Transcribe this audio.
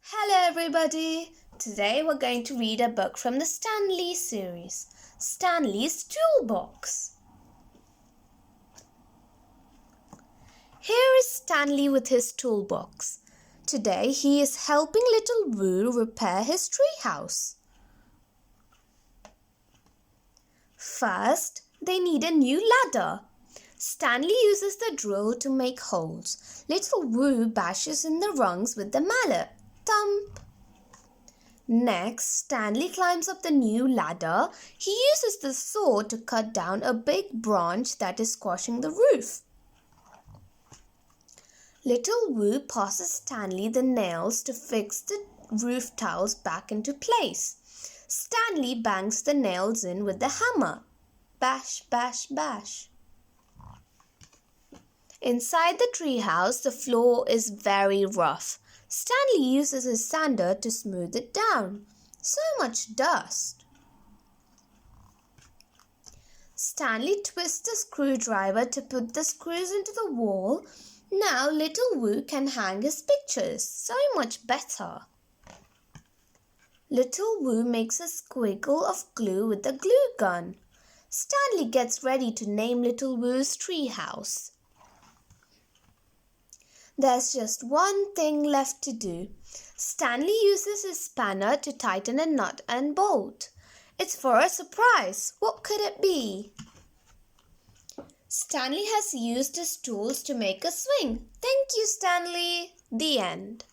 Hello everybody! Today we're going to read a book from the Stanley series, Stanley's Toolbox. Here is Stanley with his toolbox. Today he is helping little Woo repair his treehouse. First, they need a new ladder. Stanley uses the drill to make holes. Little Woo bashes in the rungs with the mallet. Thump! Next, Stanley climbs up the new ladder. He uses the saw to cut down a big branch that is squashing the roof. Little Woo passes Stanley the nails to fix the roof tiles back into place. Stanley bangs the nails in with the hammer. Bash, bash, bash. Inside the treehouse, the floor is very rough. Stanley uses his sander to smooth it down. So much dust. Stanley twists the screwdriver to put the screws into the wall. Now little Woo can hang his pictures. So much better. Little Woo makes a squiggle of glue with the glue gun. Stanley gets ready to name little Woo's treehouse. There's just one thing left to do. Stanley uses his spanner to tighten a nut and bolt. It's for a surprise. What could it be? Stanley has used his tools to make a swing. Thank you, Stanley. The end.